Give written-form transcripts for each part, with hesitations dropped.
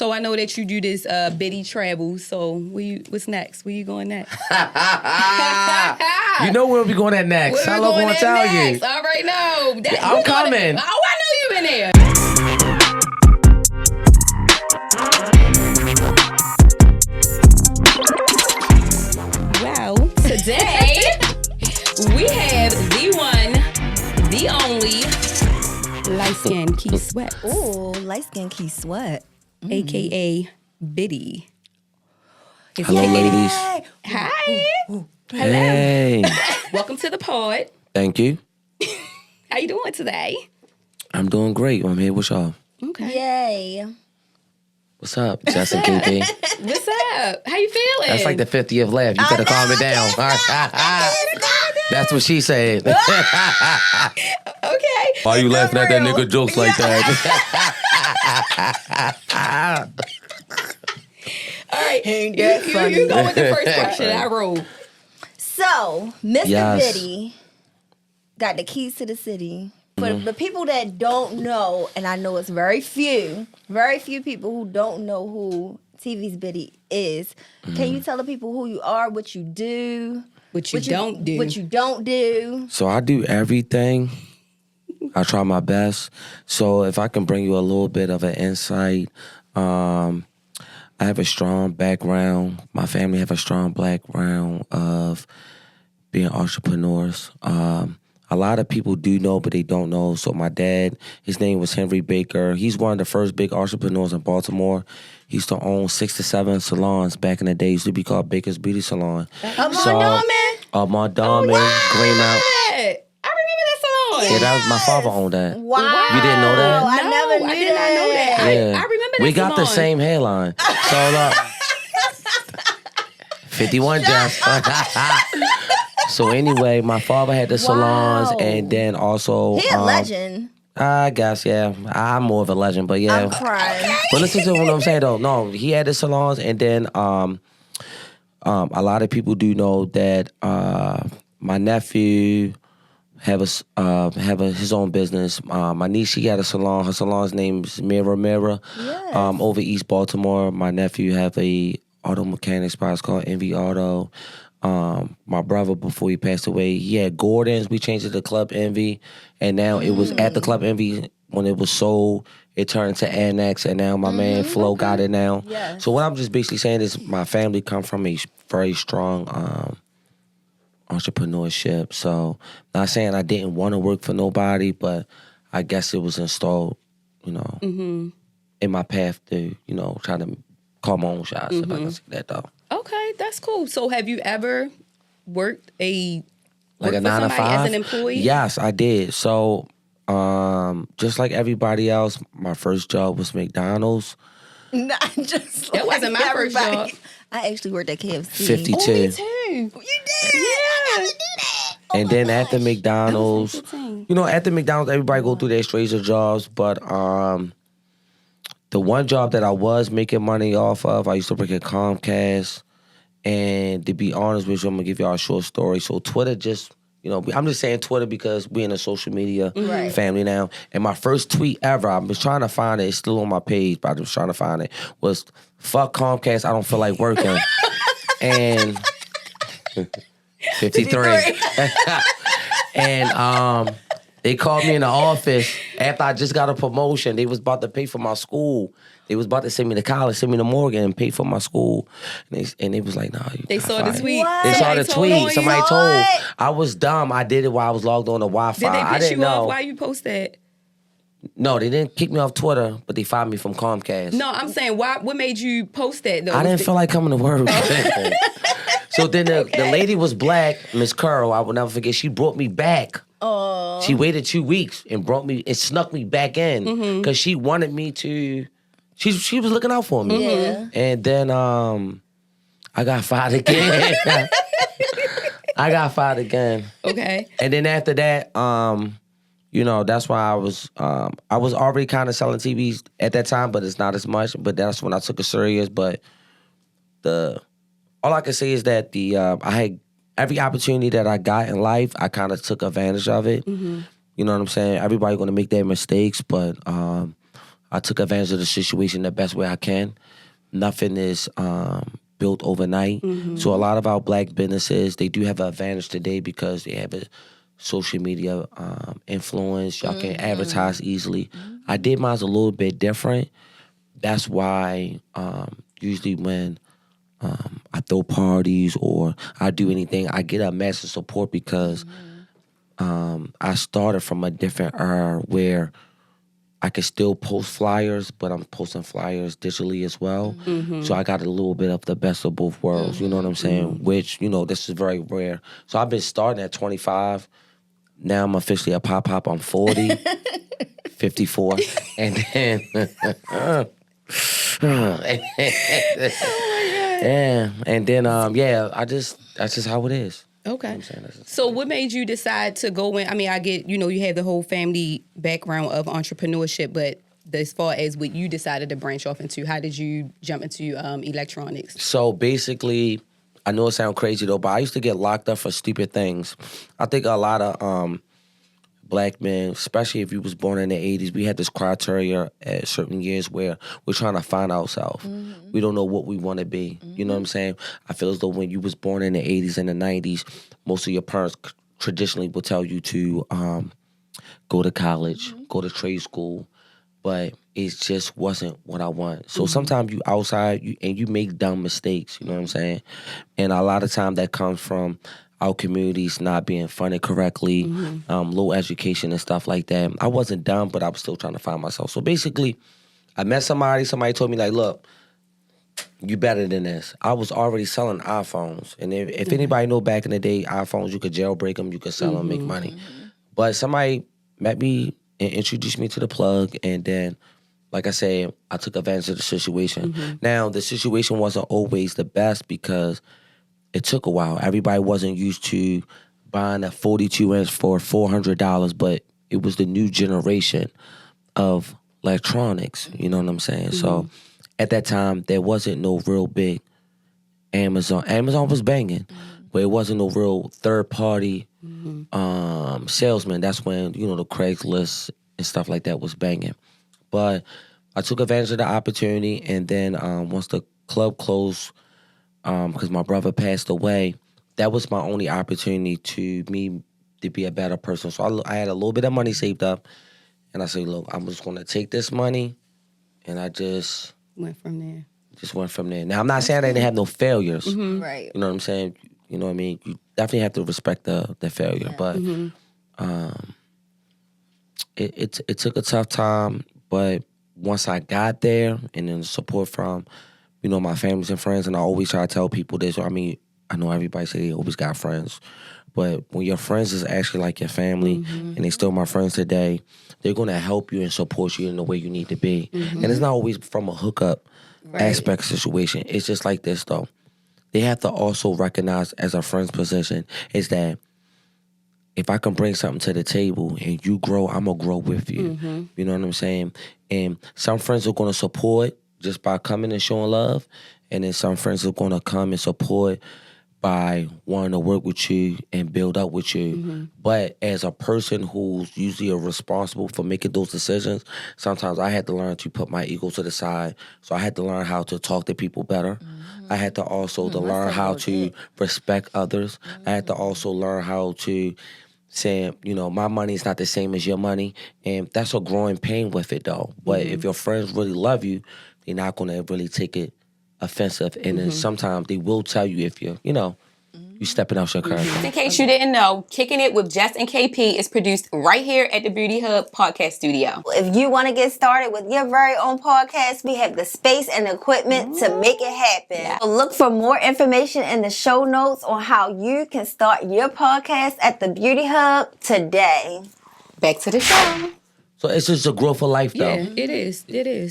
So I know that you do this Biddy travel. So what's next? Where you going next? You know where we going at next. I love to tell you. I already know. I'm coming. Oh, I know you in there. Well, today we have the one, the only, light-skinned Key Sweat. Ooh, light-skinned Key Sweat. A.K.A. Biddy. Hello, ladies. Hi. Hello. Hey. Welcome to the pod. Thank you. How you doing today? I'm doing great. I'm here with y'all. Okay. Yay. What's up, Justin KP? What's up? How you feeling? That's like the 50th laugh. You better calm it down. That's what she said. Okay. Why you laughing at that nigga jokes like that? All right. You go with the first question. I roll. So, Mr. Yes. Biddy got the keys to the city. For the people that don't know, and I know it's very few people who don't know who TV's Biddy is. Can you tell the people who you are, what you do? What you don't do. What you don't do. So I do everything. I try my best. So if I can bring you a little bit of an insight, I have a strong background. My family have a strong background of being entrepreneurs. A lot of people do know, but they don't know. So my dad, his name was Henry Baker. He's one of the first big entrepreneurs in Baltimore. He used to own 6 to 7 salons back in the day. It used to be called Baker's Beauty Salon. Mondawmin? Greenmount. I remember that song. Yeah, that was my father owned that. Wow. You didn't know that? I never knew I did not know that. Yeah. I remember that We got the salon. same hairline. So 51 Jeff. So anyway, my father had the salons, and then also He a legend. I guess, yeah. I'm more of a legend, but yeah. I'm crying. But listen to what I'm saying though. No, he had the salons, and then a lot of people do know that my nephew his own business. My niece, she had a salon. Her salon's name is Mirror. Yes. Over East Baltimore. My nephew have a auto mechanic spot. It's called Envy Auto. My brother, before he passed away, he had Gordon's. We changed it to Club Envy, and now it was at the Club Envy. When it was sold, it turned to Annex, and now my man Flo got it now. Yes. So what I'm just basically saying is my family come from a very strong entrepreneurship. So not saying I didn't want to work for nobody, but I guess it was installed, in my path to, try to call my own shots, if I can say that though. Okay, that's cool. So have you ever worked Like worked a for 9 to somebody 5? as an employee? Yes, I did. So, just like everybody else, my first job was McDonald's. Not just That wasn't my first everybody. job. I actually worked at KFC. 52. Oh, me too. You did? I never did that. And then after McDonald's, 15. after McDonald's, everybody go through their stranger jobs. But the one job that I was making money off of, I used to work at Comcast. And to be honest with you, I'm gonna give y'all a short story. So Twitter just, I'm just saying Twitter because we're in a social media family now. And my first tweet ever, I was trying to find it. It's still on my page, but I was trying to find it. Was fuck Comcast. I don't feel like working. And 53. And they called me in the office after I just got a promotion. They was about to pay for my school. They was about to send me to college, send me to Morgan, and pay for my school. And they was like, "Nah, you They got saw the fired." tweet. What? They saw Somebody the told tweet. on you. Somebody told. What? I was dumb. I did it while I was logged on the Wi-Fi. Did they I piss didn't you know. off while you post that? No, they didn't kick me off Twitter, but they fired me from Comcast. No, I'm saying what made you post that though? I didn't feel like coming to work. So then the lady was black, Miss Curl. I will never forget. She brought me back. Oh. She waited 2 weeks and brought me and snuck me back in because she wanted me to. She was looking out for me. Yeah. And then I got fired again. Okay. And then after that, that's why I was already kind of selling TVs at that time, but it's not as much. But that's when I took it serious. But all I can say is that I had every opportunity that I got in life, I kind of took advantage of it. You know what I'm saying? Everybody gonna make their mistakes, but I took advantage of the situation the best way I can. Nothing is built overnight. So a lot of our black businesses, they do have an advantage today because they have a social media influence. Y'all can advertise easily. I did mine a little bit different. That's why usually when I throw parties or I do anything, I get a massive support because I started from a different era where I could still post flyers, but I'm posting flyers digitally as well. So I got a little bit of the best of both worlds, you know what I'm saying? Which, this is very rare. So I've been starting at 25. Now I'm officially a pop. I'm 40, 54. And then... yeah, and then that's just how it is. Okay. You know what I'm saying? So what made you decide to go in? I mean, I get, you have the whole family background of entrepreneurship, but as far as what you decided to branch off into, how did you jump into electronics? So basically, I know it sounds crazy though, but I used to get locked up for stupid things. I think a lot of black men, especially if you was born in the 80s, we had this criteria at certain years where we're trying to find ourselves. We don't know what we want to be. You know what I'm saying? I feel as though when you was born in the 80s and the 90s, most of your parents traditionally would tell you to go to college, go to trade school, but it just wasn't what I want. So sometimes you outside and you make dumb mistakes, you know what I'm saying? And a lot of time that comes from our communities not being funded correctly, low education and stuff like that. I wasn't dumb, but I was still trying to find myself. So basically, I met somebody told me like, look, you better than this. I was already selling iPhones. And if anybody know back in the day, iPhones, you could jailbreak them, you could sell them, make money. But somebody met me and introduced me to the plug, and then, like I said, I took advantage of the situation. Now, the situation wasn't always the best because it took a while. Everybody wasn't used to buying a 42-inch for $400, but it was the new generation of electronics. You know what I'm saying? So at that time, there wasn't no real big Amazon. Amazon was banging, but it wasn't no real third-party salesman. That's when, the Craigslist and stuff like that was banging. But I took advantage of the opportunity, and then once the club closed, because my brother passed away, that was my only opportunity to be a better person. So I had a little bit of money saved up, and I said, look, I'm just going to take this money, and I just Went from there. Now, I'm not saying I didn't have no failures. Right. You know what I'm saying? You know what I mean? You definitely have to respect the failure. But it took a tough time, but once I got there, and then the support from my families and friends, and I always try to tell people this. I mean, I know everybody say they always got friends, but when your friends is actually like your family, and they still my friends today, they're going to help you and support you in the way you need to be. And it's not always from a hookup aspect situation. It's just like this, though. They have to also recognize as a friend's position is that if I can bring something to the table and you grow, I'm going to grow with you. You know what I'm saying? And some friends are going to support just by coming and showing love. And then some friends are going to come and support by wanting to work with you and build up with you. But as a person who's usually responsible for making those decisions, sometimes I had to learn to put my ego to the side. So I had to learn how to talk to people better. I had to also learn how to respect others. I had to also learn how to say, my money is not the same as your money. And that's a growing pain with it, though. But if your friends really love you, they're not going to really take it offensive. And then sometimes they will tell you if you stepping out your character. In case you didn't know, Kicking It with Jess and KP is produced right here at the Beauty Hub podcast studio. If you want to get started with your very own podcast, we have the space and equipment to make it happen. Yeah. So look for more information in the show notes on how you can start your podcast at the Beauty Hub today. Back to the show. So it's just a growth of life, though. Yeah, it is.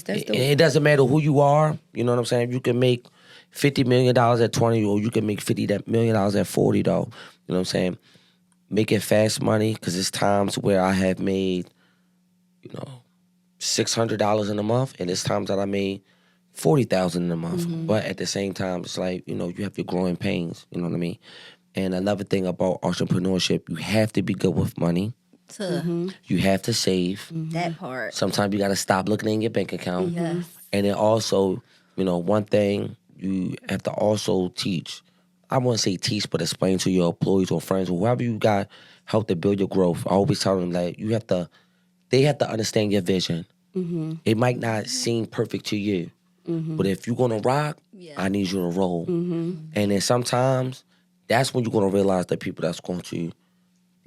That's dope. It doesn't matter who you are. You know what I'm saying? You can make $50 million at 20, or you can make $50 million at 40, though. You know what I'm saying? Making fast money, because there's times where I have made, $600 in a month, and there's times that I made $40,000 in a month. But at the same time, it's like, you have your growing pains. You know what I mean? And another thing about entrepreneurship, you have to be good with money. You have to save. That part. Sometimes you got to stop looking in your bank account. Yes. And then also, one thing you have to also teach. I wouldn't say teach, but explain to your employees or friends or whoever you got help to build your growth. I always tell them that they have to understand your vision. It might not seem perfect to you, but if you're gonna rock, I need you to roll. And then sometimes that's when you're gonna realize the people that's going to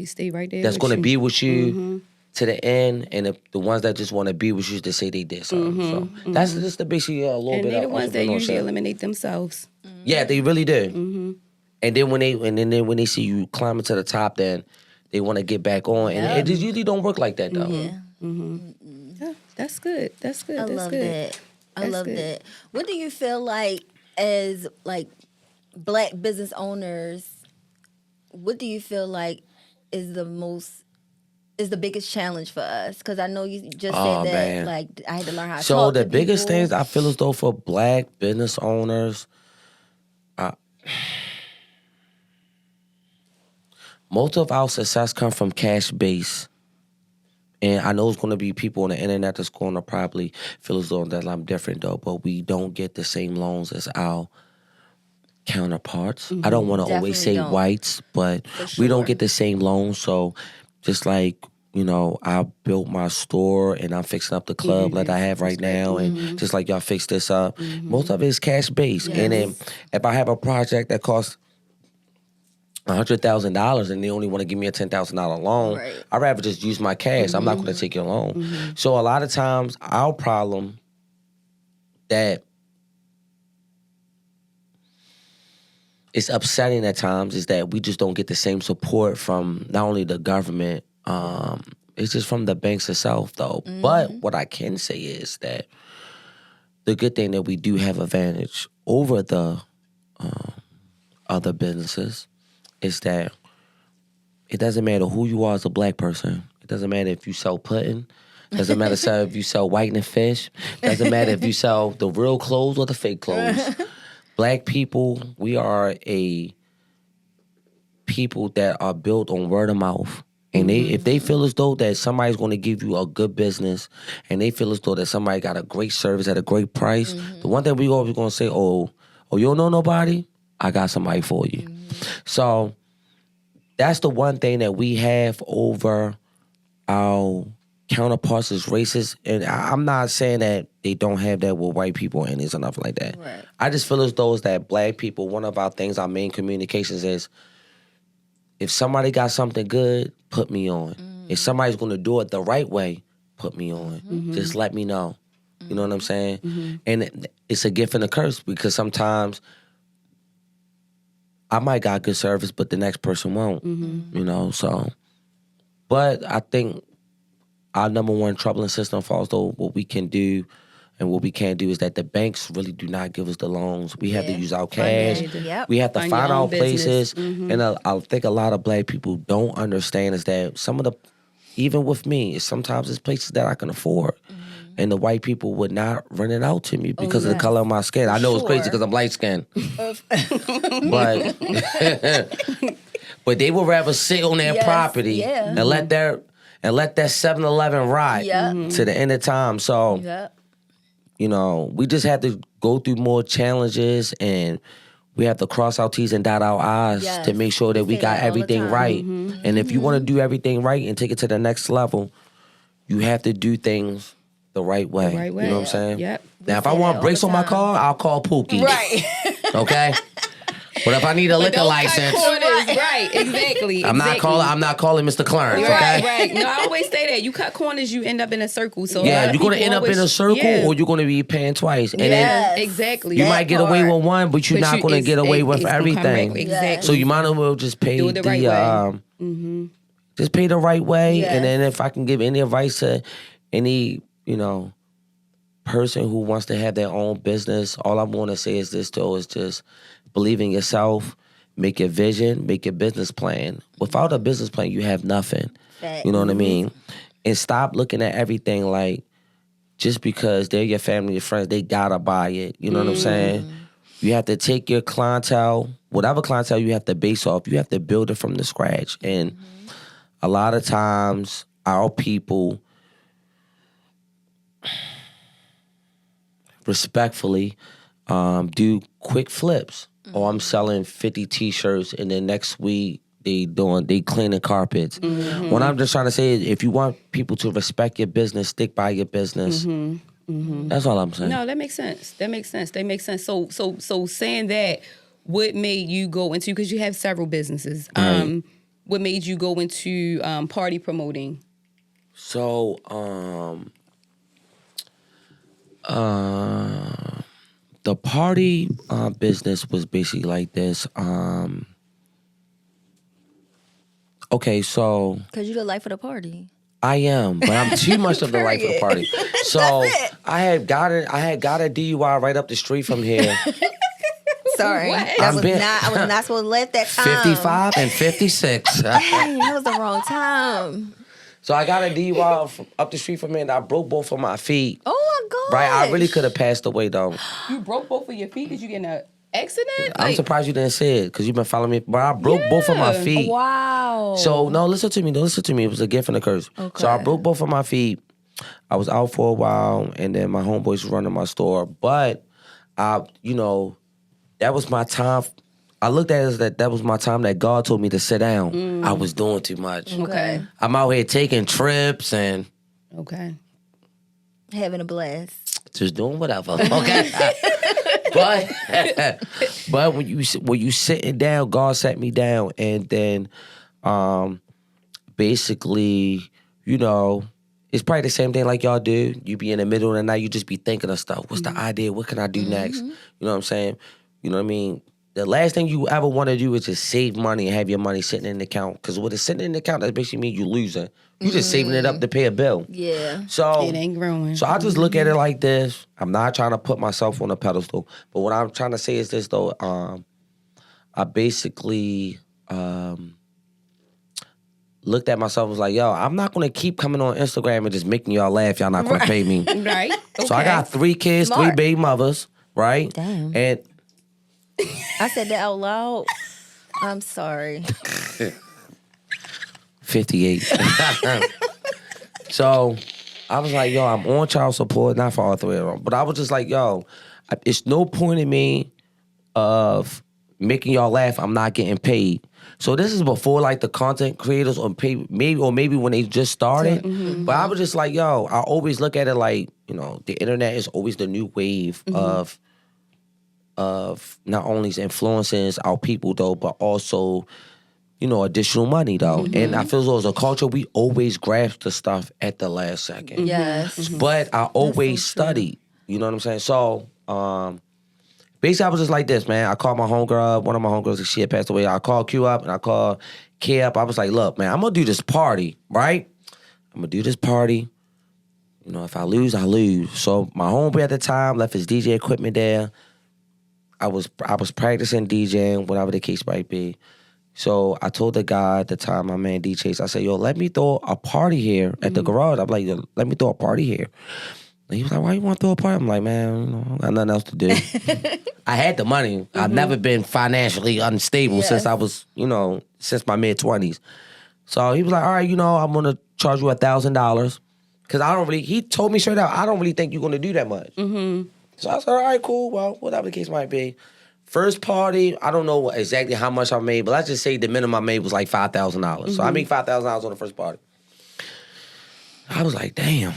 stay right there. that's gonna be with you to the end, and the ones that just want to be with you to say they did something. So that's just basically a little And bit they're of the ones that usually entrepreneurship. eliminate themselves. Yeah, they really do. And then when they see you climbing to the top, then they want to get back on, and it just usually don't work like that though. Yeah, that's good. That's good. I That's love good. that. I That's love good. that. What do you feel like as like Black business owners? What do you feel like is the biggest challenge for us? Because I know you just said that Man. like I had to learn how to So talk the to biggest people. things I feel as though for Black business owners, most of our success comes from cash base. And I know it's going to be people on the internet that's going to probably feel as though that I'm different though, but we don't get the same loans as our counterparts. I don't want to always say Definitely don't. whites, but we don't get the same loans. So just like, I built my store and I'm fixing up the club that I have right now. And just like y'all fix this up, most of it is cash based. And then if I have a project that costs $100,000 and they only want to give me a $10,000 loan, Right. I'd rather just use my cash. I'm not going to take your loan. So a lot of times our problem that it's upsetting at times is that we just don't get the same support from not only the government, it's just from the banks itself though. But what I can say is that the good thing that we do have advantage over the other businesses is that it doesn't matter who you are as a Black person. It doesn't matter if you sell pudding. It doesn't matter if you sell whitening fish. It doesn't matter if you sell the real clothes or the fake clothes. Black people, we are a people that are built on word of mouth. And if they feel as though that somebody's going to give you a good business and they feel as though that somebody got a great service at a great price, the one thing we always going to say, oh, you don't know nobody? I got somebody for you. So that's the one thing that we have over our counterparts as racists. And I'm not saying that they don't have that with white people and it's enough like that. Right. I just feel as though that Black people, one of our things, our main communications is, if somebody got something good, put me on. If somebody's going to do it the right way, put me on. Just let me know. You know what I'm saying? And it's a gift and a curse because sometimes I might got good service, but the next person won't. So. But I think our number one troubling system falls though what we can do and what we can't do is that the banks really do not give us the loans. We have to use our cash. Yep. We have to Find find your our own business. places. And I think a lot of Black people don't understand is that some of the, even with me, sometimes it's places that I can afford. And the white people would not rent it out to me because of the color of my skin. I know it's crazy because I'm light skinned. but but they would rather sit on their property and let that 7-Eleven ride to the end of time. So we just have to go through more challenges and we have to cross our T's and dot our I's to make sure that we got everything right. And if you want to do everything right and take it to the next level, you have to do things the right way. The right way. You know what I'm saying? Yep. Now, if I want brakes on my car, I'll call Pookie. Right. Okay? But if I need a liquor Don't license, cut corners. Right, exactly. I'm not calling Mr. Clarence, Right, okay? right. No, I always say that. You cut corners, you end up in a circle. So Yeah, you're gonna end up in a circle or you're gonna be paying twice. And then exactly. you might get away with one, but you're not gonna get away with it's gonna come everything. back. Exactly. So you might as well just pay Do it the right way. Just pay the right way. Yes. And then if I can give any advice to any, person who wants to have their own business, all I want to say is this though, is just believe in yourself, make your vision, make your business plan. Without a business plan, you have nothing. You know what I mean? And stop looking at everything like just because they're your family, your friends, they gotta buy it. You know what I'm saying? You have to take your clientele, whatever clientele you have to base off, you have to build it from the scratch. And a lot of times our people respectfully do quick flips. Or I'm selling 50 T-shirts, and then next week they cleaning carpets. What I'm just trying to say is, if you want people to respect your business, stick by your business. That's all I'm saying. No, that makes sense. That makes sense. So saying that, what made you go into, because you have several businesses, Right. what made you go into party promoting? So, the party business was basically like this. Okay, so Because you're the life of the party. I am, but I'm too much of the life of the party. So I had got a DUI right up the street from here. Sorry. What? I was not supposed to let that time. 55 and 56. Dang, that was the wrong time. So I got a DUI up the street from here, and I broke both of my feet. Oh my God. Right, I really could have passed away though. You broke both of your feet? Did you get in an accident? I'm surprised you didn't say it, because you've been following me. But I broke both of my feet. Wow. So, no, listen to me. It was a gift and a curse. Okay. So I broke both of my feet. I was out for a while, and then my homeboys was running my store. But, that was my time. I looked at it as that was my time that God told me to sit down. I was doing too much. Okay. I'm out here taking trips and Okay. Having a blast. just doing whatever. Okay. but when you sitting down, God sat me down, and then basically, it's probably the same thing like y'all do. You be in the middle of the night, you just be thinking of stuff. What's the idea? What can I do next? You know what I'm saying? You know what I mean? The last thing you ever want to do is just save money and have your money sitting in the account. Because what is sitting in the account, that basically means you losing. You just saving it up to pay a bill. Yeah. So It ain't growing. So I just look at it like this. I'm not trying to put myself on a pedestal, but what I'm trying to say is this though. I basically looked at myself and was like, yo, I'm not gonna keep coming on Instagram and just making y'all laugh. Y'all not gonna pay me. Right. Okay. So I got 3 kids, Smart. 3 baby mothers, right? Damn. And I said that out loud. I'm sorry. 58. So I was like, yo, I'm on child support, not for all 3 of them. But I was just like, yo, it's no point in me of making y'all laugh. I'm not getting paid. So this is before like the content creators maybe when they just started. But I was just like, yo, I always look at it like, the internet is always the new wave of not only influencing our people though, but also, additional money though. And I feel as though as a culture, we always grasp the stuff at the last second. Yes. But I always studied. You know what I'm saying? So, basically I was just like this, man. I called my homegirl up. One of my homegirls, she had passed away. I called Q up and I called K up. I was like, look, man, I'm going to do this party, right? I'm going to do this party. If I lose, I lose. So my homeboy at the time left his DJ equipment there. I was practicing DJing, whatever the case might be. So I told the guy at the time, my man D Chase, I said, yo, let me throw a party here at the garage. I'm like, yo, let me throw a party here. And he was like, why you want to throw a party? I'm like, man, I got nothing else to do. I had the money. I've never been financially unstable since I was, since my mid-20s. So he was like, all right, I'm going to charge you $1,000. Because he told me straight out, I don't really think you're going to do that much. So I said, all right, cool. Well, whatever the case might be. First party, I don't know exactly how much I made, but let's just say the minimum I made was like $5,000. So I made $5,000 on the first party. I was like, damn.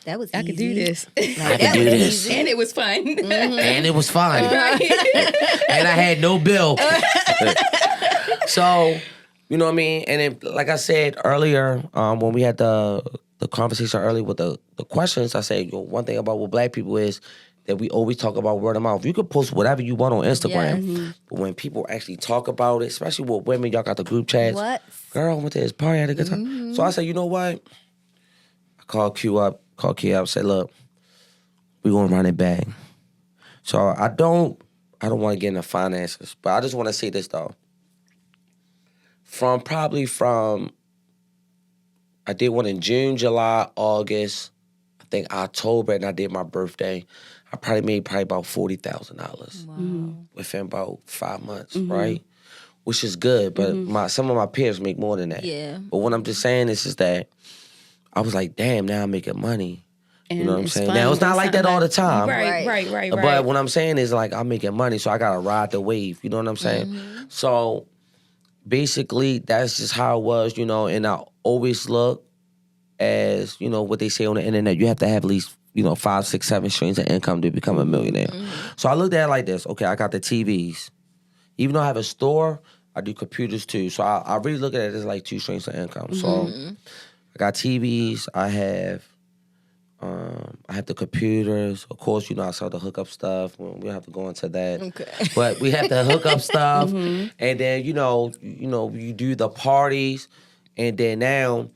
That was I easy. could do this. I could do this. And it was fun. And it was fun. Right. And I had no bill. So, you know what I mean? And then, like I said earlier, when we had the conversation earlier with the questions, I said, one thing about what black people is that we always talk about word of mouth. You can post whatever you want on Instagram, but when people actually talk about it, especially with women, y'all got the group chats. What? Girl, I went to this party, had a good time. So I said, you know what? I called Q up, said, look, we're going to run it back. So I don't want to get into finances, but I just want to say this, though. From I did one in June, July, August, I think October, and I did my birthday. I probably made about $40,000 within about 5 months, right? which is good. But some of my peers make more than that. Yeah. But what I'm just saying is that I was like, damn, now I'm making money. And You know what I'm it's saying? fun, Now, it's not but like that all the time. Right. But what I'm saying is, like, I'm making money, so I got to ride the wave. You know what I'm saying? So, basically, that's just how it was, you know, and I always look as, you know, what they say on the internet, you have to have at least, you know, 5, 6, 7 streams of income to become a millionaire. So I looked at it like this. Okay, I got the TVs. Even though I have a store, I do computers too. So I really look at it as like 2 streams of income. So I got TVs, I have the computers. Of course, you know, I sell the hookup stuff. We don't have to go into that. Okay. But we have the hookup stuff. And then, you know, you do the parties. And then now,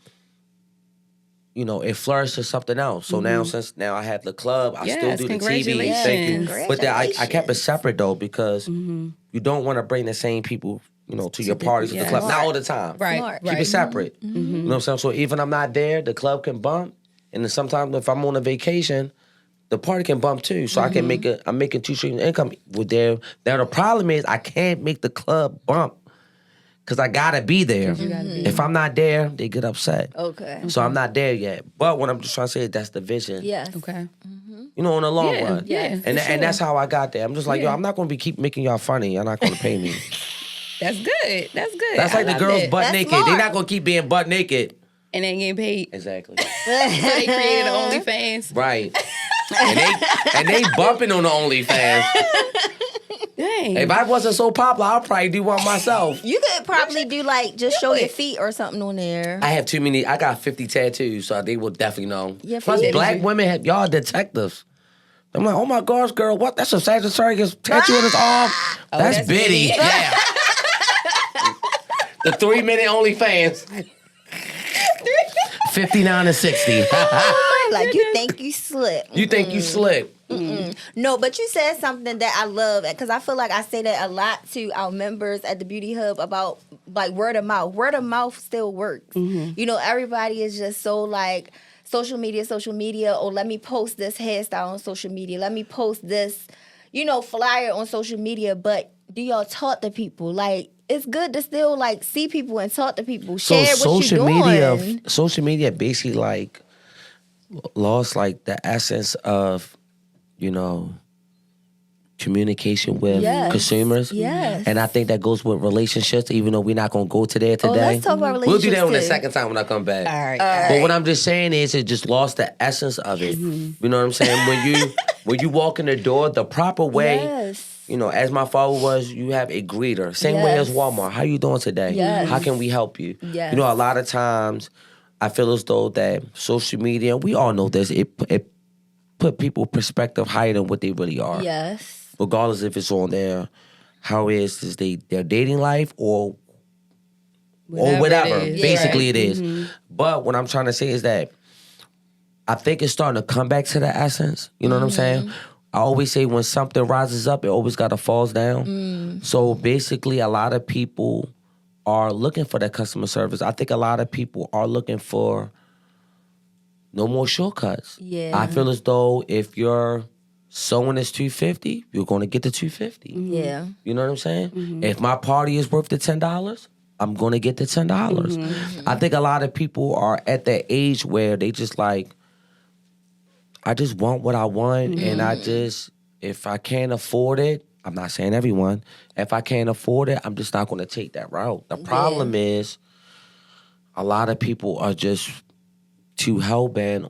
you know, it flourished to something else. So now, since I have the club, I still do the TV. Thank you. But then I kept it separate, though, because you don't want to bring the same people, you know, to your parties at the club. Not all the time. Right. Keep it separate. You know what I'm saying? So even I'm not there, the club can bump. And then sometimes if I'm on a vacation, the party can bump too. So I can I'm making 2 streams of income with there. Now the problem is I can't make the club bump because I gotta be there. If I'm not there, they get upset. Okay. So I'm not there yet. But what I'm just trying to say is that's the vision. Yes. Okay. You know, in the long run. Yeah. And that's how I got there. I'm just like, yo, I'm not gonna keep making y'all funny. You're not gonna pay me. That's good. That's like the girls butt That's naked. smart. They're not gonna keep being butt naked. And they ain't getting paid. Exactly. So they created OnlyFans. Right. And they bumping on the OnlyFans. Dang. If I wasn't so popular, I'd probably do one myself. You could probably do like just show your feet or something on there. I have too many. I got 50 tattoos, so they will definitely know. Your Plus, feet. black women, y'all detectives. I'm like, oh my gosh, girl, what? That's a Sagittarius tattoo on his arm. That's Biddy. Biddy. Yeah. The 3-minute OnlyFans. 59 and 60. Like you think you slip. You think you slick. No, but you said something that I love because I feel like I say that a lot to our members at the Beauty Hub about like word of mouth. Word of mouth still works. You know, everybody is just so like social media, or let me post this hairstyle on social media. Let me post this, you know, flyer on social media. But do y'all talk to people? Like, it's good to still like see people and talk to people. Share what you're doing. Social media basically like lost like the essence of, you know, communication with consumers. Yes. And I think that goes with relationships, even though we're not going to go to there today. Let's talk about We'll do relationships that on the too. second time when I come back. All right. But what I'm just saying is it just lost the essence of it. You know what I'm saying? When you walk in the door, the proper way, Yes. you know, as my father was, you have a greeter. Same way as Walmart. How you doing today? Yes. How can we help you? Yes. You know, a lot of times I feel as though that social media, we all know this, it put people perspective higher than what they really are. Yes. Regardless if it's on their their dating life or whatever. it is. Basically Right. it is. But what I'm trying to say is that I think it's starting to come back to the essence. You know what I'm saying? I always say when something rises up, it always got to falls down. So basically a lot of people are looking for that customer service. I think a lot of people are looking for no more shortcuts. Yeah. I feel as though if you're sewing is $250, you're going to get the $250. Yeah. You know what I'm saying? If my party is worth the $10, I'm going to get the $10. I think a lot of people are at that age where they just like, I just want what I want, and if I can't afford it, I'm not saying everyone, if I can't afford it, I'm just not going to take that route. The problem is a lot of people are just too hellbent.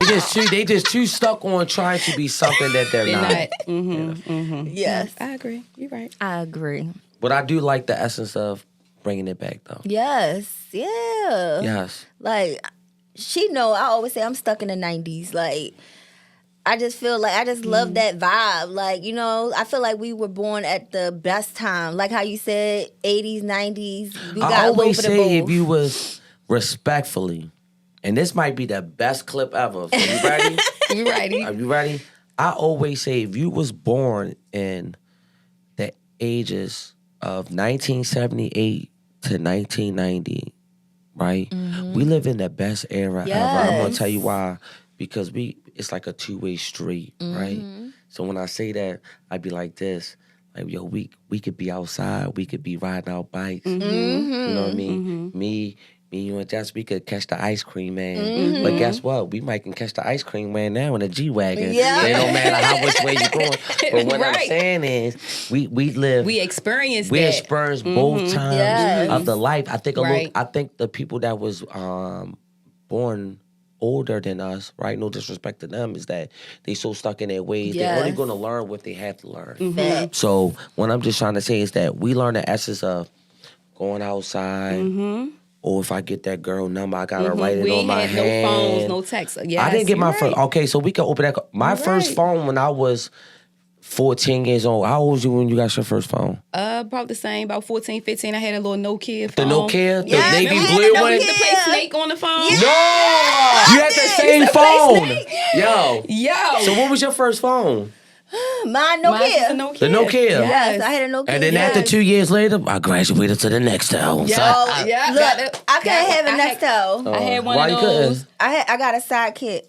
They just too stuck on trying to be something that they're not. Yes. I agree. You're right. I agree. But I do like the essence of bringing it back, though. Yes. Yeah. Yes. Like, she know, I always say I'm stuck in the 90s. Like, I just feel like I just love that vibe. Like, you know, I feel like we were born at the best time. Like how you said, 80s, 90s. We got I a little always bit of say both. if you was respectfully, and this might be the best clip ever. Are you ready? You ready? Are you ready? I always say if you was born in the ages of 1978 to 1990, right? We live in the best era ever. I'm gonna Yes. tell you why. Because it's like a two-way street, right? So when I say that, I'd be like this. Like, yo, we could be outside. We could be riding our bikes. Mm-hmm. You know what I mean? Me, you and Jess, we could catch the ice cream man. But guess what? We might can catch the ice cream man now in a G-Wagon. Yeah. It don't matter how which way you going. But what I'm saying is, we live. We experience both times Yes. of the life. I think Right. I think the people that was born older than us, right? No disrespect to them, is that they so stuck in their ways. Yes. They're only going to learn what they have to learn. Facts. So what I'm just trying to say is that we learn the essence of going outside. Or if I get that girl number, I gotta write it We on my ain't hand. had no phones, no texts. Yes, I didn't get my you're first. right. Okay, so we can open that. My first phone when I was 14 years old. How old was you when you got your first phone? Probably the same, about 14, 15. I had a little Nokia The phone. Nokia, the Yes, navy I had blue a one. We used to play Yeah. Snake on the phone. Yeah. No, you had the same phone. Yo, Yo. so what was your first phone? Mine, Mine was Nokia. the Nokia. The Nokia. Yes, I had a Nokia. And then yes. after 2 years later, I graduated to the Nextel. Yeah. So Yeah. Look, I couldn't have a Nextel. I had one why of you couldn't? those. I got a sidekick.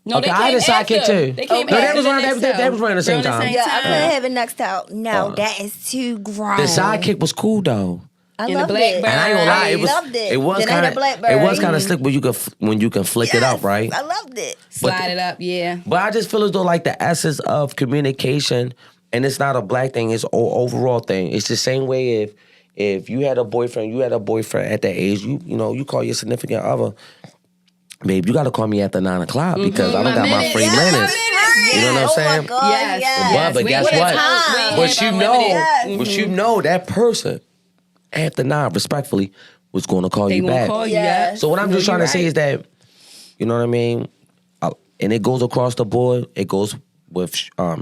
No, Okay, they I had a came sidekick after. too. They came Okay. after They was the running- Nextel. they was running the same They're on time. Yeah, I couldn't time. have a Nextel. No, that is too grown. The sidekick was cool though. I And the loved it. Blackberry. And I ain't gonna lie, it was loved it. it was Then I had kind a of Blackberry. it was kind of slick when you can flick it up, right? I loved it. Slide it up, yeah. But I just feel as though like the essence of communication, and it's not a black thing, it's an overall thing. It's the same way if you had a boyfriend at that age, you know, you call your significant other, babe, you got to call me after 9 o'clock because I don't got my minutes. free Yeah, minutes. You know what I'm Oh saying? my God, Yes. yes. But We guess ain't what? had time. We ain't But had you know, unlimited. but you know that person after 9, respectfully, was going to call They you gonna back. call you, Yes. yeah. So what I'm No, just trying you're to say right. is that, you know what I mean? And it goes across the board. It goes with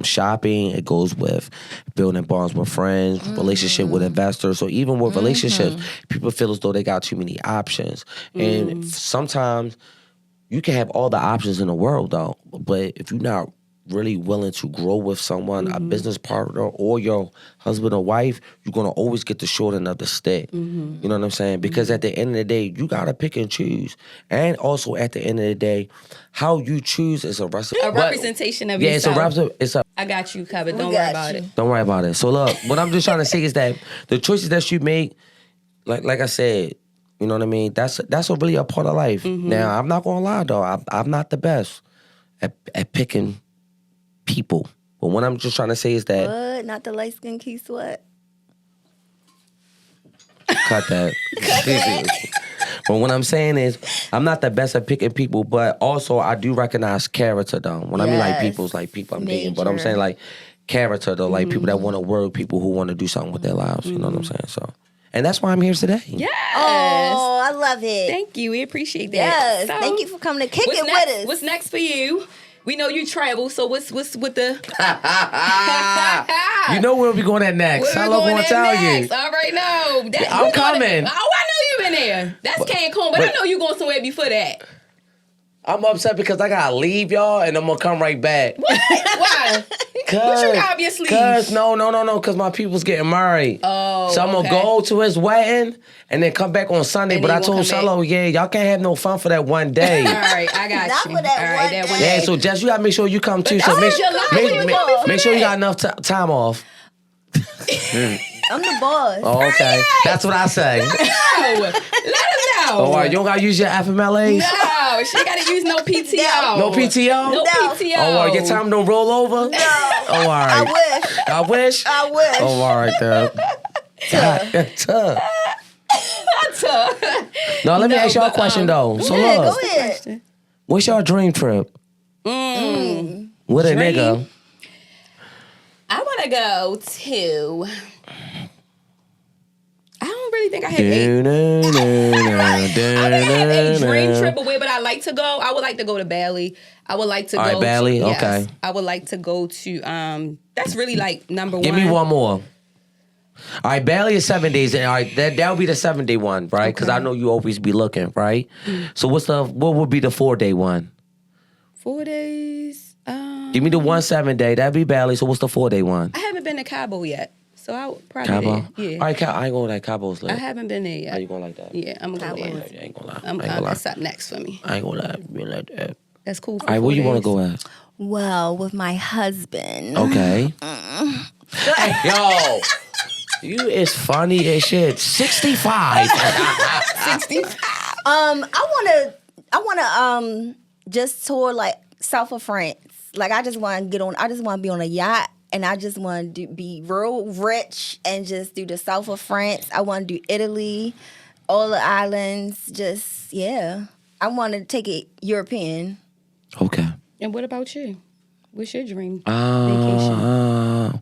shopping. It goes with building bonds with friends, relationship with investors, or even with relationships. People feel as though they got too many options. And sometimes you can have all the options in the world, though. But if you're not really willing to grow with someone, a business partner, or your husband or wife, you're going to always get the short end of the stick. You know what I'm saying? Because at the end of the day, you got to pick and choose. And also at the end of the day, how you choose is a recipe. A representation of Yeah, it's yourself. it's a I got you covered. Don't got worry about you. it. don't worry about it. So look, what I'm just trying to say is that the choices that you make, like I said, you know what I mean? That's really a part of life. Now, I'm not gonna lie though, I'm not the best at picking people. But what I'm just trying to say is that What? Not the light skin Key Sweat. cut that. But what I'm saying is, I'm not the best at picking people, but also I do recognize character though. When I mean like Yes. people, it's like people I'm dating, but I'm Major. saying like character though, like people that want to work, people who want to do something with their lives. You know what I'm saying? So, and that's why I'm here today. Yes. Oh, I love it. Thank you. We appreciate that. Yes. So, Thank you for coming to kick what's it next? with us. What's next for you? We know you travel, so what's with the You know where we going at next. where I we love going to at tell next? you. All right, no. I'm we know coming. that- Oh, I know you been there. That's Cancun, but I know you going somewhere before that. I'm upset because I gotta leave y'all and I'm gonna come right back. Why? What you got up your sleeve? Cause no, cause my people's getting married. Oh, so I'm okay. gonna go to his wedding and then come back on Sunday. And But then I you told gonna come Solo, yeah, y'all can't have no fun for that one day. All right, I got Not you. for that All one right, that day. one Yeah, day. so Jess, you gotta make sure you come too. So Oh, make, July, make, what you make, want me for make sure you that? got enough time off. I'm the boss. Oh, okay. That's what I say. No, let him know. All right, you don't gotta use your FMLAs? No, she gotta use no PTO. No PTO? No No. PTO. Oh, all right, your time don't roll over? No. Oh, all right. I wish. I wish? I wish. Oh, all right, then. God, tough. Tough. No, let me No, ask y'all a but, question, though. So, Yeah, go look, ahead. what's your dream trip? With a Dream? nigga. I want to go to. I don't really think I have a dream trip away, but I like to go. I would like to go to Bali. I would like to All go. right, Bali, to, yes. okay. I would like to go to. That's really like number one. Give me one more. All right, Bali is 7 days. All right, that'll be the 7-day one, right? Because I know you always be looking, right? So what would be the 4-day one? 4 days. Give me the 1 7-day. That'd be Bali. So what's the 4-day one? I haven't been to Cabo yet, so I would probably. Cabo. Yeah. All right, I ain't going like Cabo's lit. I haven't been there yet. How you going like that? Yeah, I'm gonna go Cabo. there. I ain't gonna lie. I'm I ain't gonna lie. that's up next for me. I ain't gonna lie. You like that. That's cool. For All right, where 4 you want to days. go at? Well, with my husband. Okay. Yo, you is funny as shit. 65. 65. I wanna just tour like south of France. Like I just want to be on a yacht, and I just want to be real rich and just do the south of France. I want to do Italy, all the islands. Just yeah, I want to take it European. Okay. And what about you? What's your dream vacation?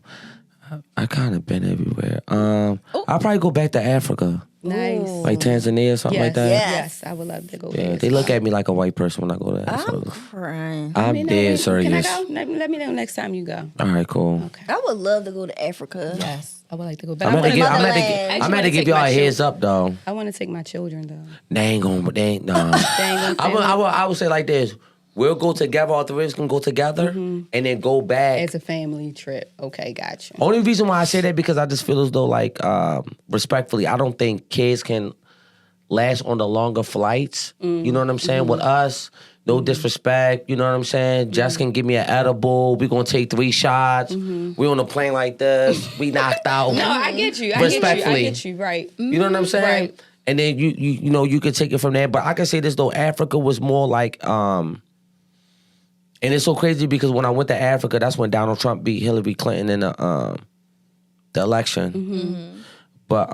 I kind of been everywhere. I'll probably go back to Africa. Nice. Like Tanzania or something like that. Yes, I would love to go there. Yeah, they look at me like a white person when I go there. I'm So crying. I'm Let me know dead when- serious. Can I go? Let me know next time you go. All right, cool. Okay. I would love to go to Africa. Yes, I would like to go. But I'm gonna give motherland. y'all a heads up though. I want to take my children though. They ain't no. They ain't gonna I would say like this. We'll go together. All three of us can go together and then go back. as a family trip. Okay, gotcha. Only reason why I say that because I just feel as though like respectfully, I don't think kids can last on the longer flights. You know what I'm saying? With us, no disrespect. You know what I'm saying? Jess can give me an edible. We gonna take 3 shots. We on a plane like this. We knocked out. No, I get you. I Respectfully. get you. Right. You know what I'm saying? Right. And then you know you could take it from there. But I can say this though, Africa was more like and it's so crazy because when I went to Africa, that's when Donald Trump beat Hillary Clinton in the election. But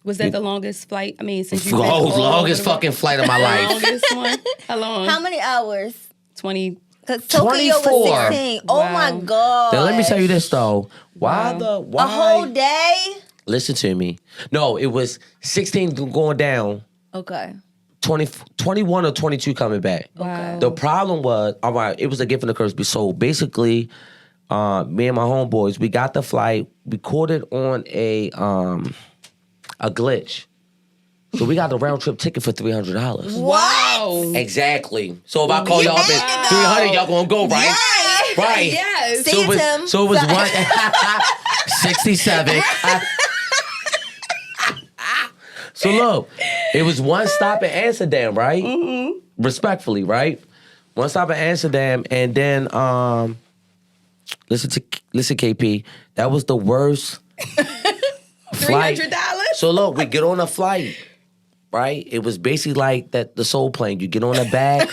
Was that the longest flight? I mean, since you longest fucking flight of my life. Longest one. How long? How many hours? 20. Because Tokyo 24. was 16. Oh Wow. my god. Now let me tell you this though. Why? A whole day? Listen to me. No, it was 16 going down, Okay. 21 or 22 coming back. Wow. The problem was, all right, it was a gift and a curse. So basically, me and my homeboys, we got the flight. We caught it on a glitch. So we got the round trip ticket for $300. Wow. Exactly. So if I call y'all up at 300, y'all gonna go, right? Right. Yes. See you, Tim. So it was one 67. So look, it was one stop in Amsterdam, right? Respectfully, right? One stop in Amsterdam, and then listen, KP, that was the worst flight. $300? So look, we get on a flight, right? It was basically like the soul plane. You get on the back.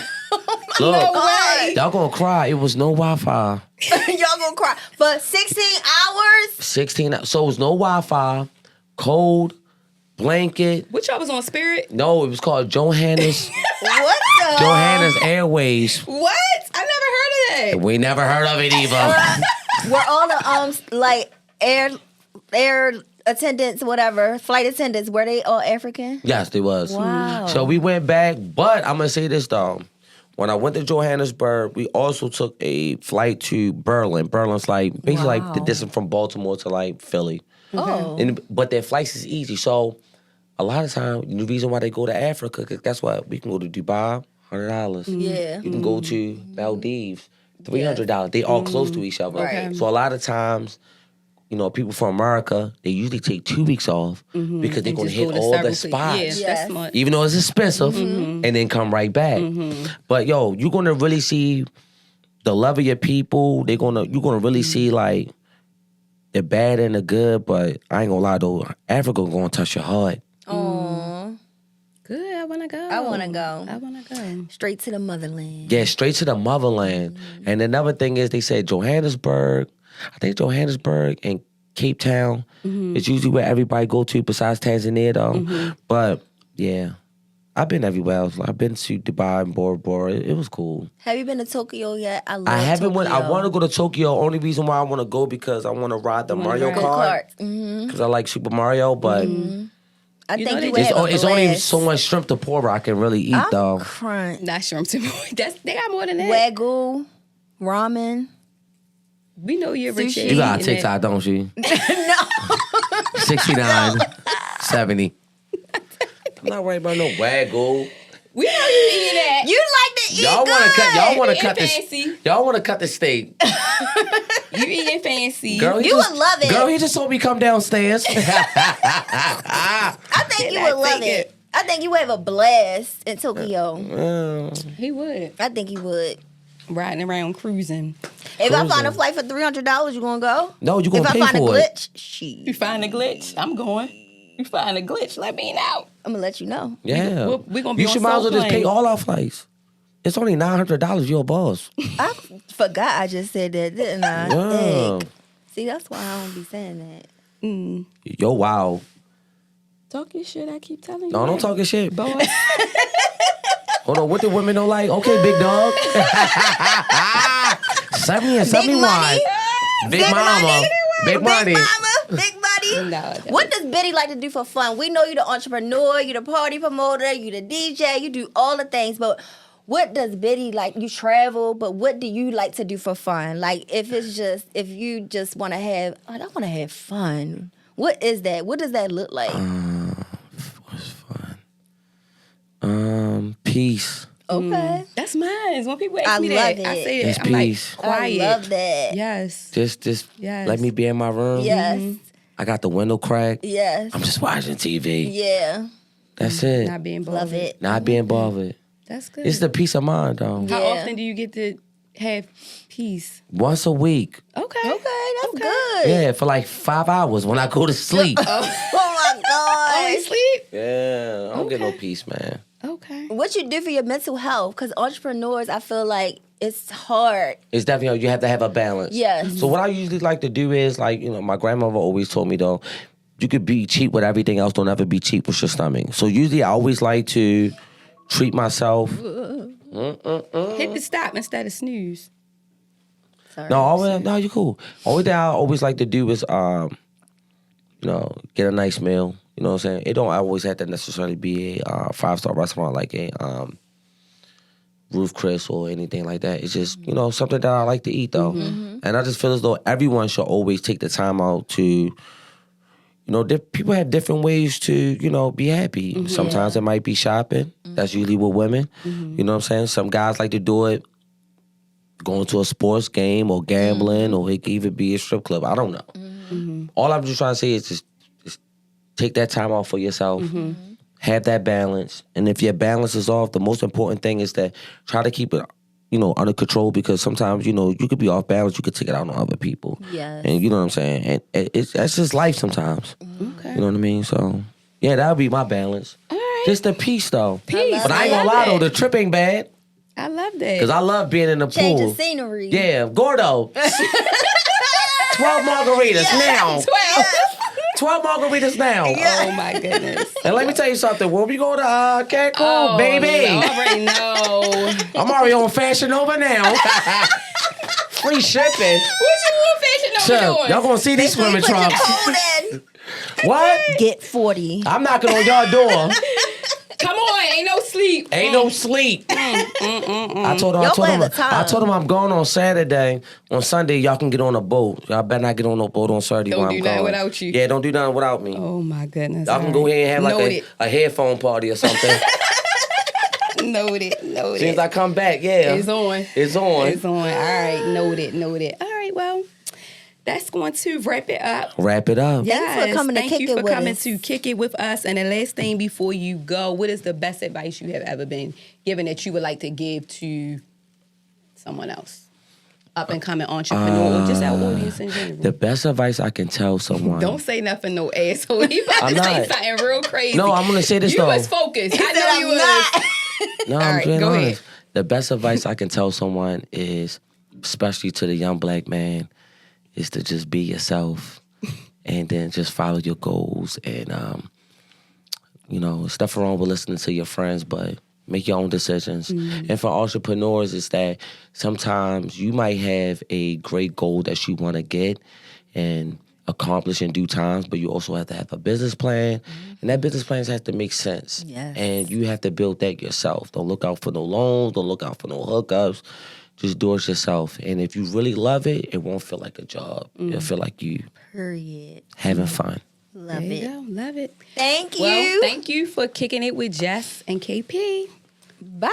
Look, No way. y'all gonna cry. It was no Wi-Fi. Y'all gonna cry. For 16 hours? 16. So it was no Wi-Fi, cold, blanket. Which y'all was on Spirit? No, it was called Johannes What the? Johannes Airways. What? I never heard of that. We never heard of it either. Were all the like air attendants, whatever, flight attendants, were they all African? Yes, they was. Wow. So we went back, but I'm gonna say this though. When I went to Johannesburg, we also took a flight to Berlin. Berlin's like basically like the Wow. distance from Baltimore to like Philly. Oh. But their flights is easy. So a lot of time, the reason why they go to Africa, because guess what? We can go to Dubai, $100. Yeah. You can go to Maldives, $300. They all close to each other. Right. So a lot of times, you know, people from America, they usually take 2 weeks off because they're And going to just hit go to all the several spots. places. Yeah, Yes. that's smart. Even though it's expensive, and then come right back. But yo, you're gonna really see the love of your people. You're gonna really see like the bad and the good. But I ain't gonna lie though, Africa gonna touch your heart. Aw. Good. I want to go. I wanna go. I want to go. Straight to the motherland. Yeah, straight to the motherland. And another thing is, they said Johannesburg. I think Johannesburg and Cape Town is usually where everybody go to besides Tanzania though. But yeah, I've been everywhere else. I've been to Dubai and Bora Bora. It was cool. Have you been to Tokyo yet? I love I haven't Tokyo. went. I want to go to Tokyo. Only reason why I want to go because I want to ride the Mario ride Kart Mm-hmm. because I like Super Mario. But I You know think they you would just- have a it's only blast. so much shrimp to pour I can really eat though. I'm crying. Not shrimp too. They got more than that. Wagyu, ramen. We know you're rich. Sushi. You got a eating TikTok, don't you? No. 69, 70. I'm not worried about no Wagyu. it. We know you eating that. You like to eat Y'all want to good. cut? Y'all want to Eating cut this? fancy. Y'all want to cut the steak? You eating fancy. Girl, he You just, would love it. Girl, he just told me come downstairs. I think Can you I would love take it. it? I think you would have a blast in Tokyo. He would. I think you would. riding around cruising. If I find a flight for $300, you gonna go? No, you gonna if pay I find for a it. glitch, You find a glitch, I'm going. You find a glitch, let me know. I'm gonna let you know. Yeah. We gonna be you on should might as well Soul just pay Plane. all our flights. It's only $900. You're a boss. I forgot I just said that, didn't I? Yeah. Dang. See, that's why I don't be saying that. Yo, wow. Talk your shit, I keep telling you. No, don't that. talking shit. Boss. Hold on, what the women don't like? Okay, big dog. 70 and 71. money. Big mama. Big money. Big mama. Big money. No, What does Biddy like to do for fun? We know you're the entrepreneur, you're the party promoter, you're the DJ, you do all the things, but what does Biddy like? You travel, but what do you like to do for fun? Like if you just want to have, I want to have fun. What is that? What does that look like? What's fun? Peace. Okay. That's mine. When people ask I me love that, I it. say it. It's I'm like, peace. quiet. I love that. Yes. Just Yes. let me be in my room. Yes. I got the window cracked. Yes. I'm just watching TV. Yeah. That's it. Not being bothered. Love it. Not being bothered. That's good. It's the peace of mind, though. How Yeah. often do you get to have peace? Once a week. Okay. Okay, that's good. Yeah, for like 5 hours when I go to sleep. Oh my Only God. sleep? Yeah, I don't get no Okay. peace, man. Okay. What you do for your mental health? Because entrepreneurs, I feel like it's hard. It's definitely, you have to have a balance. Yes. So what I usually like to do is, like, my grandmother always told me, though, you could be cheap with everything else, don't ever be cheap with your stomach. So usually I always like to treat myself. Hit the stop instead of snooze. Sorry. No, you're cool. Only thing I always like to do is, get a nice meal. You know what I'm saying? It don't always have to necessarily be a 5-star restaurant like a Roof Chris or anything like that. It's just, something that I like to eat, though. And I just feel as though everyone should always take the time out to, people have different ways to, be happy. Sometimes it might be shopping. That's usually with women. You know what I'm saying? Some guys like to do it going to a sports game or gambling, or it could even be a strip club. I don't know. All I'm just trying to say is just take that time off for yourself. Have that balance. And if your balance is off, the most important thing is that try to keep it, under control, because sometimes, you could be off balance. You could take it out on other people. Yes. And you know what I'm saying? And that's just life sometimes. Okay. You know what I mean? So, yeah, that would be my balance. All right. Just the peace, though. Peace. But I ain't I gonna love lie, though, that. the trip ain't bad. I love that. Because I love being in the Change pool. of scenery. Yeah, Gordo. 12 margaritas now. 12. 12 margaritas now. Oh my goodness. And let me tell you something. When we go to Cancun, baby, I already know. I'm already on Fashion Nova now. Free shipping. What you want Fashion Nova So, doing? y'all gonna see these Make sure you swimming put your trunks. code in. What? Get 40. I'm knocking on y'all door. Come on, ain't no sleep. Ain't no sleep. I told Y'all play the time. I told him I'm going on Saturday. On Sunday, y'all can get on a boat. Y'all better not get on no boat on Saturday Don't when do I'm nothing going. without you. Yeah, don't do nothing without me. Oh my goodness. Y'all can go ahead and have like Noted. a headphone party or something. Noted. As soon as I come back, yeah. It's on. It's on. It's on. All right. Noted. All right. Well, that's going to wrap it up. Wrap it up. Thanks for coming to Thank kick you it for with coming us. to kick it with us. And the last thing before you go, what is the best advice you have ever been given that you would like to give to someone else? Up and coming entrepreneur or just our audience in general. The best advice I can tell someone. Don't say nothing, no asshole. He about I'm to say not. something real crazy. No, I'm gonna say this you though. was focused. I know I'm you was. not. No, All I'm right, being go honest. ahead. The best advice I can tell someone is, especially to the young black man, is to just be yourself and then just follow your goals. And, it's nothing wrong with listening to your friends, but make your own decisions. And for entrepreneurs, it's that sometimes you might have a great goal that you want to get and accomplish in due times, but you also have to have a business plan. And that business plan has to make sense. Yes. And you have to build that yourself. Don't look out for no loans. Don't look out for no hookups. Just do it yourself. And if you really love it, it won't feel like a job. It'll feel like you Period. having fun. Love There you it. go. Love it. Thank you. Well, thank you for kicking it with Jess and KP. Bye.